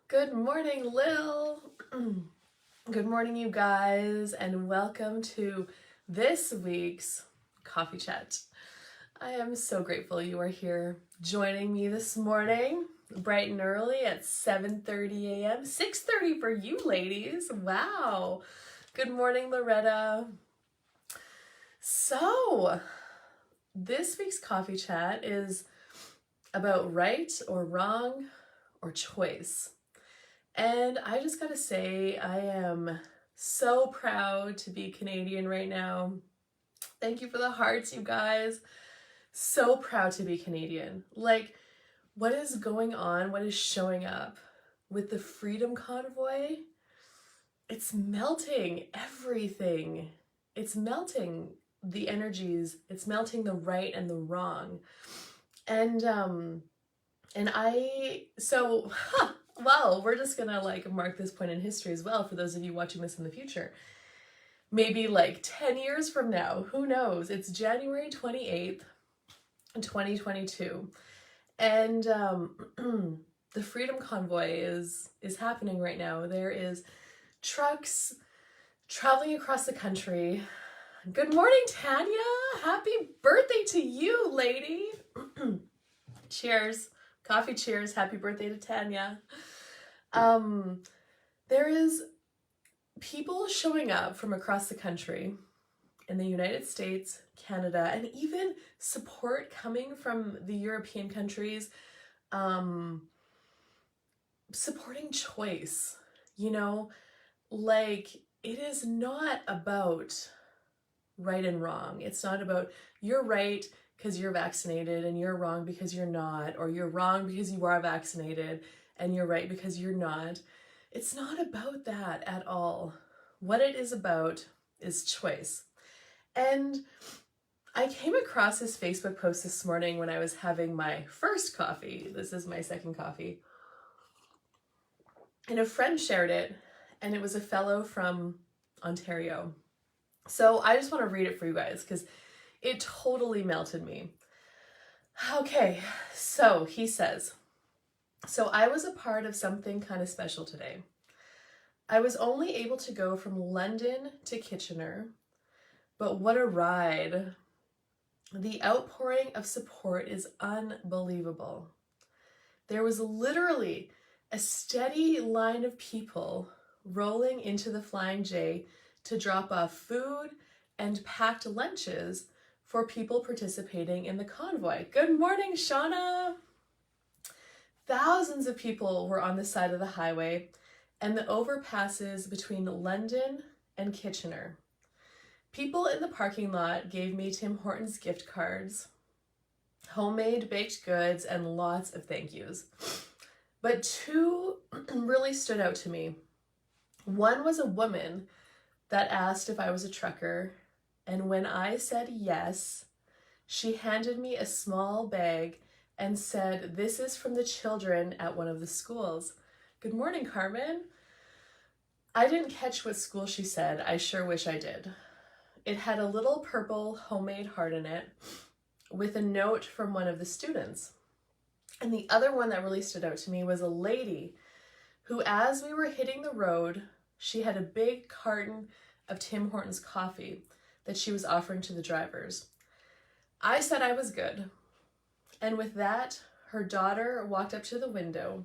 Good morning, Lil. Good morning, you guys, and welcome to this week's coffee chat. I am so grateful you are here joining me this morning, bright and early at 7:30 a.m., 6:30 for you ladies. Wow. Good morning, Loretta. So, this week's coffee chat is about right or wrong or choice. And I just gotta say, I am so proud to be Canadian right now. Thank you for the hearts, you guys. So proud to be Canadian. Like, what is going on? What is showing up with the Freedom Convoy? It's melting everything. It's melting the energies. It's melting the right and the wrong. Well, we're just gonna mark this point in history as well for those of you watching this in the future. Maybe 10 years from now, who knows? It's January 28th, 2022. And the Freedom Convoy is happening right now. There is trucks traveling across the country. Good morning, Tanya. Happy birthday to you, lady. Cheers. Coffee cheers. Happy birthday to Tanya. There is people showing up from across the country in the United States, Canada, and even support coming from the European countries, supporting choice. It is not about right and wrong. It's not about you're right because you're vaccinated and you're wrong because you're not, or you're wrong because you are vaccinated and you're right because you're not. It's not about that at all. What it is about is choice. And I came across this Facebook post this morning when I was having my first coffee. This is my second coffee. And a friend shared it, and it was a fellow from Ontario. So I just want to read it for you guys because it totally melted me. Okay, so he says, so I was a part of something kind of special today. I was only able to go from London to Kitchener, but what a ride. The outpouring of support is unbelievable. There was literally a steady line of people rolling into the Flying J to drop off food and packed lunches for people participating in the convoy. Good morning, Shauna. Thousands of people were on the side of the highway and the overpasses between London and Kitchener. People in the parking lot gave me Tim Hortons gift cards, homemade baked goods, and lots of thank yous. But two really stood out to me. One was a woman that asked if I was a trucker, and when I said yes, she handed me a small bag and said, "This is from the children at one of the schools." Good morning, Carmen. I didn't catch what school she said. I sure wish I did. It had a little purple homemade heart in it with a note from one of the students. And the other one that really stood out to me was a lady who, as we were hitting the road, she had a big carton of Tim Hortons coffee that she was offering to the drivers. I said I was good. And with that, her daughter walked up to the window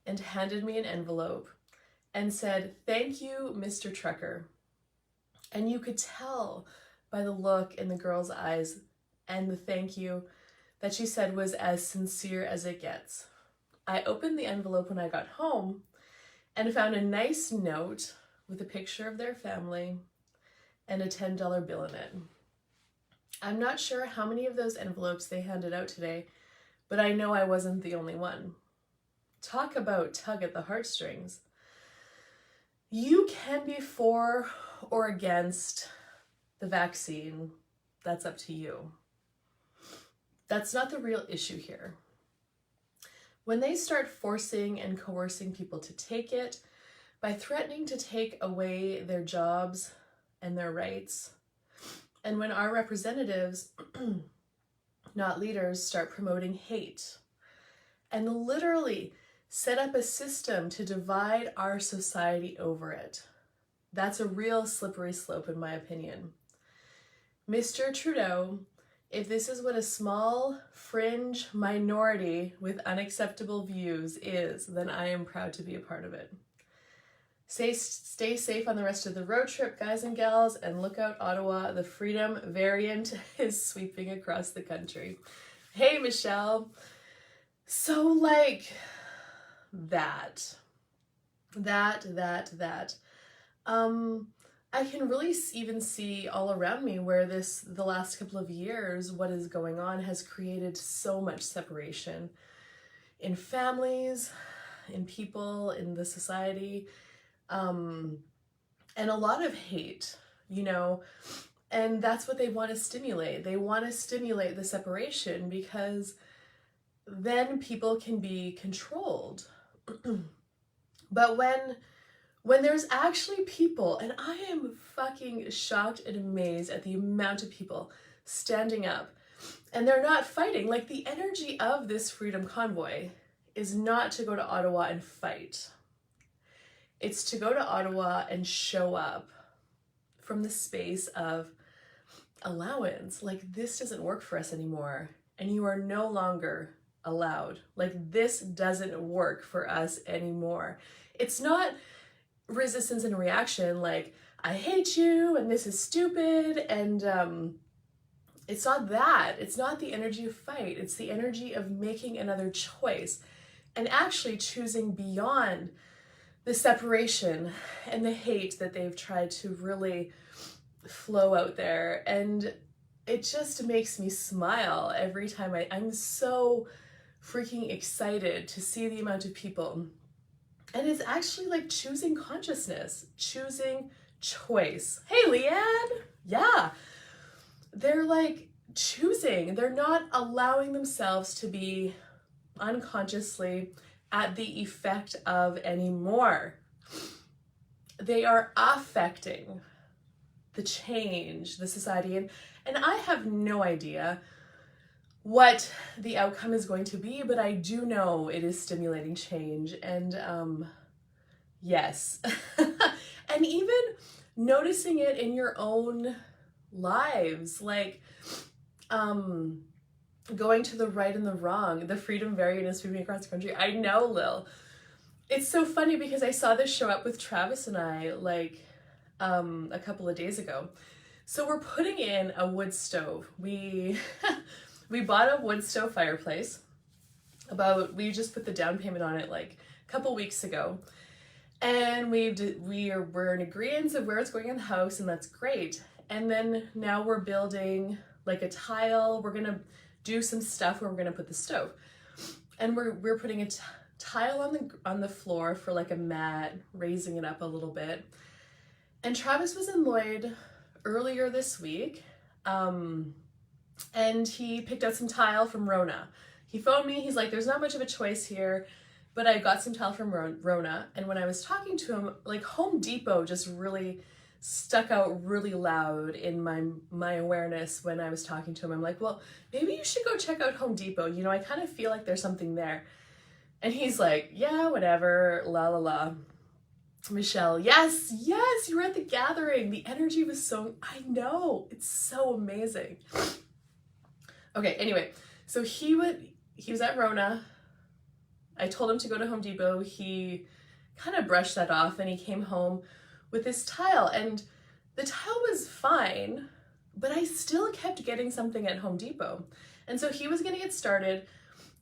and handed me an envelope and said, "Thank you, Mr. Trucker." And you could tell by the look in the girl's eyes and the thank you that she said was as sincere as it gets. I opened the envelope when I got home and found a nice note with a picture of their family and a $10 bill in it. I'm not sure how many of those envelopes they handed out today, but I know I wasn't the only one. Talk about tug at the heartstrings. You can be for or against the vaccine. That's up to you. That's not the real issue here. When they start forcing and coercing people to take it by threatening to take away their jobs and their rights, and when our representatives, not leaders, start promoting hate and literally set up a system to divide our society over it. That's a real slippery slope, in my opinion. Mr. Trudeau, if this is what a small, fringe minority with unacceptable views is, then I am proud to be a part of it. Stay safe on the rest of the road trip, guys and gals, and look out, Ottawa. The freedom variant is sweeping across the country. Hey, Michelle. So, like, that. I can really even see all around me where the last couple of years, what is going on has created so much separation in families, in people, in the society, and a lot of hate, you know, and that's what they want to stimulate. They want to stimulate the separation because then people can be controlled. But when there's actually people, and I am fucking shocked and amazed at the amount of people standing up, and they're not fighting. Like, the energy of this freedom convoy is not to go to Ottawa and fight. It's to go to Ottawa and show up from the space of allowance. Like, this doesn't work for us anymore, and you are no longer allowed. Like, this doesn't work for us anymore. It's not resistance and reaction, like, I hate you and this is stupid, and it's not that. It's not the energy of fight. It's the energy of making another choice and actually choosing beyond the separation and the hate that they've tried to really flow out there. And it just makes me smile every time. I'm so freaking excited to see the amount of people. And it's actually like choosing consciousness, choosing choice. Hey, Leanne. Yeah. They're like choosing. They're not allowing themselves to be unconsciously at the effect of anymore. They are affecting the change, the society. And I have no idea what the outcome is going to be, but I do know it is stimulating change. And yes. And even noticing it in your own lives, like going to the right and the wrong, the freedom variant is sweeping across the country. I know, Lil. It's so funny because I saw this show up with Travis and I like a couple of days ago. So we're putting in a wood stove. We bought a wood stove fireplace. We just put the down payment on it like a couple weeks ago. And we're in agreement of where it's going in the house, and that's great. And then now we're building like a tile. We're gonna do some stuff where we're gonna put the stove. And we're putting a tile on the floor for like a mat, raising it up a little bit. And Travis was in Lloyd earlier this week. And he picked out some tile from Rona. He phoned me, he's like, there's not much of a choice here, but I got some tile from Rona. And when I was talking to him, like Home Depot just really stuck out really loud in my awareness when I was talking to him. I'm like, well, maybe you should go check out Home Depot. You know, I kind of feel like there's something there. And he's like, yeah, whatever, la la la. Michelle, yes, you were at the gathering. The energy was so, I know, it's so amazing. Okay, anyway, so he was at Rona. I told him to go to Home Depot. He kind of brushed that off and he came home with this tile, and the tile was fine, but I still kept getting something at Home Depot. And so he was gonna get started,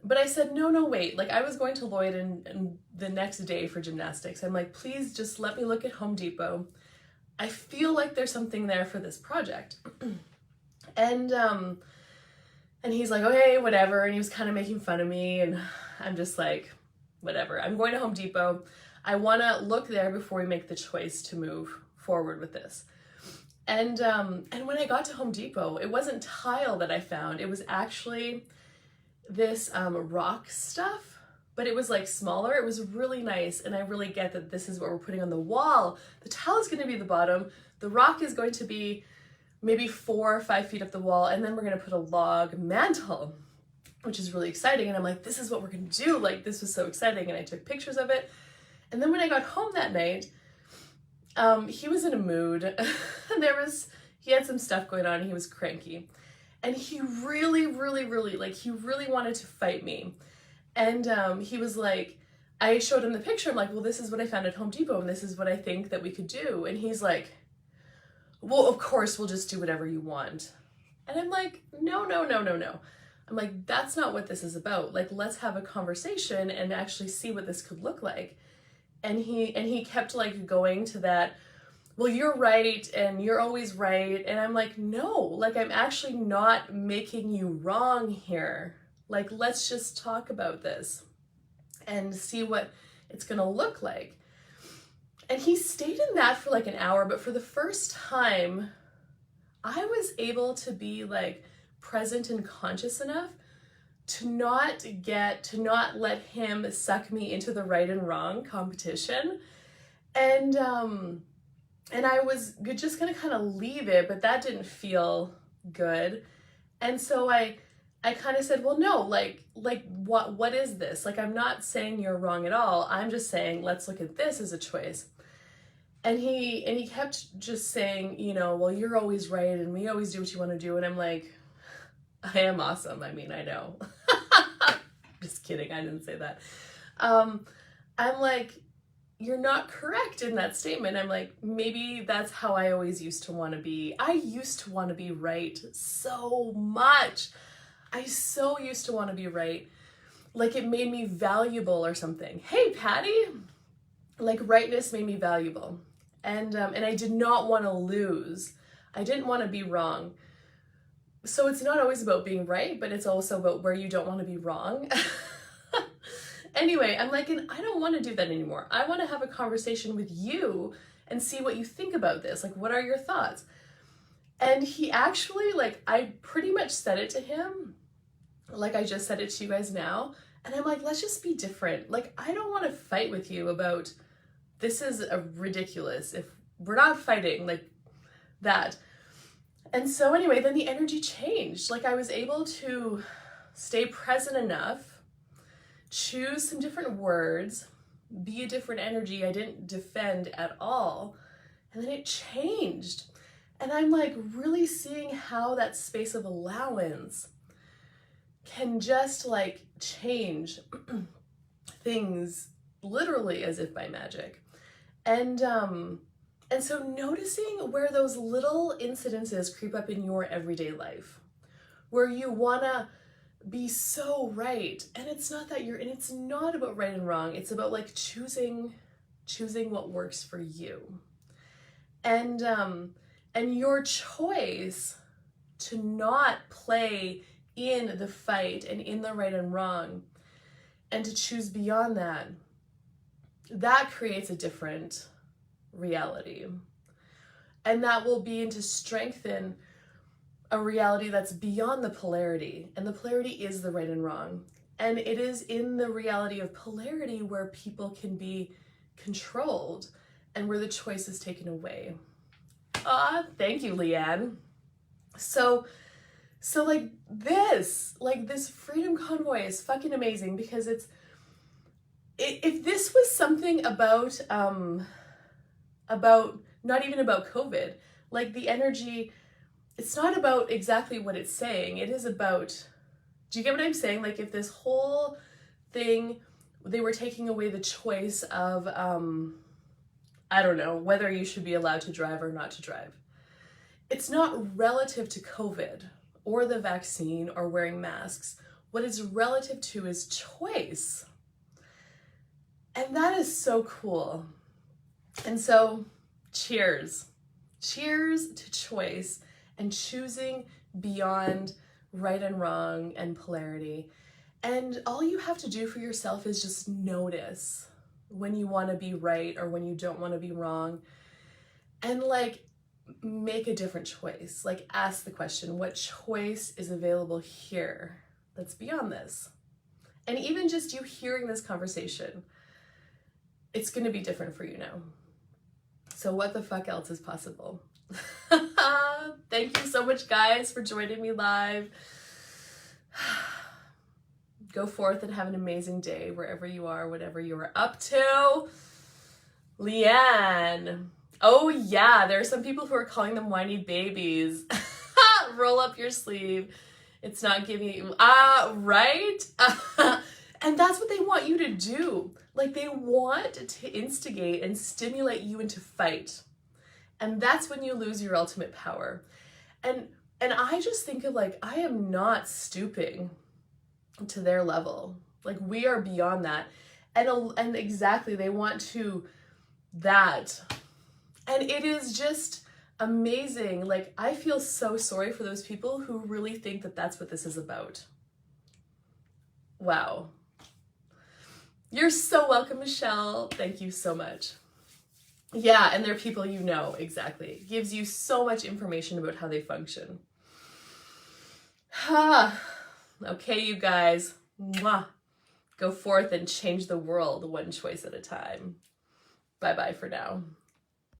but I said, no, wait. Like, I was going to Lloyd and the next day for gymnastics. I'm like, please just let me look at Home Depot. I feel like there's something there for this project. And he's like, okay, whatever. And he was kind of making fun of me. And I'm just like, whatever. I'm going to Home Depot. I want to look there before we make the choice to move forward with this. And when I got to Home Depot, it wasn't tile that I found. It was actually this rock stuff, but it was like smaller. It was really nice. And I really get that this is what we're putting on the wall. The tile is going to be the bottom. The rock is going to be maybe 4 or 5 feet up the wall. And then we're going to put a log mantle. which is really exciting. And I'm like, this is what we're gonna do. Like, this was so exciting. And I took pictures of it. And then when I got home that night, he was in a mood. He had some stuff going on. He was cranky. And he really, really, really, like, he really wanted to fight me. And he was like, I showed him the picture. I'm like, well, this is what I found at Home Depot, and this is what I think that we could do. And he's like, well, of course, we'll just do whatever you want. And I'm like, no. I'm like, that's not what this is about. Like, let's have a conversation and actually see what this could look like. And he kept like going to that, well, you're right, and you're always right. And I'm like, no, like, I'm actually not making you wrong here. Like, let's just talk about this and see what it's gonna look like. And he stayed in that for like an hour, but for the first time, I was able to be like present and conscious enough to not let him suck me into the right and wrong competition. And I was just gonna kind of leave it, but that didn't feel good. And so I kind of said, well, no, like what is this? Like, I'm not saying you're wrong at all. I'm just saying, let's look at this as a choice. And he kept just saying, you know, well, you're always right, and we always do what you want to do. And I'm like, I am awesome. I mean, I know. Just kidding. I didn't say that. I'm like, you're not correct in that statement. I'm like, maybe that's how I always used to want to be. I used to want to be right so much. I so used to want to be right. Like, it made me valuable or something. Hey, Patty. Like, rightness made me valuable. And I did not want to lose. I didn't want to be wrong. So it's not always about being right, but it's also about where you don't want to be wrong. Anyway, I'm like, and I don't want to do that anymore. I want to have a conversation with you and see what you think about this. Like, what are your thoughts? And he actually, like, I pretty much said it to him, like I just said it to you guys now. And I'm like, let's just be different. Like, I don't want to fight with you about, this is ridiculous. If we're not fighting, like that. And so anyway, then the energy changed. Like, I was able to stay present enough, choose some different words, be a different energy. I didn't defend at all. And then it changed. And I'm like really seeing how that space of allowance can just like change things literally as if by magic. And so noticing where those little incidences creep up in your everyday life, where you wanna be so right. And it's not that and it's not about right and wrong. It's about like choosing what works for you. And your choice to not play in the fight and in the right and wrong, and to choose beyond that, that creates a different reality. And that will begin to strengthen a reality that's beyond the polarity. And the polarity is the right and wrong. And it is in the reality of polarity where people can be controlled and where the choice is taken away. Thank you, Leanne. So like this Freedom Convoy is fucking amazing, because if this was something about not even about COVID, like the energy, it's not about exactly what it's saying. It is about, do you get what I'm saying? Like, if this whole thing, they were taking away the choice of, I don't know, whether you should be allowed to drive or not to drive. It's not relative to COVID or the vaccine or wearing masks. What it's relative to is choice. And that is so cool. And so, cheers. Cheers to choice and choosing beyond right and wrong and polarity. And all you have to do for yourself is just notice when you want to be right or when you don't want to be wrong. And like, make a different choice. Like, ask the question, what choice is available here that's beyond this? And even just you hearing this conversation, it's going to be different for you now. So what the fuck else is possible? Thank you so much, guys, for joining me live. Go forth and have an amazing day wherever you are, whatever you are up to. Leanne. Oh yeah, there are some people who are calling them whiny babies. Roll up your sleeve. It's not giving you, right? And that's what they want you to do. Like, they want to instigate and stimulate you into fight. And that's when you lose your ultimate power. And I just think of, like, I am not stooping to their level. Like, we are beyond that. And exactly, they want to that. And it is just amazing. Like, I feel so sorry for those people who really think that that's what this is about. Wow. You're so welcome, Michelle. Thank you so much. Yeah, and they're people you know, exactly. It gives you so much information about how they function. Okay, you guys. Mwah. Go forth and change the world one choice at a time. Bye-bye for now.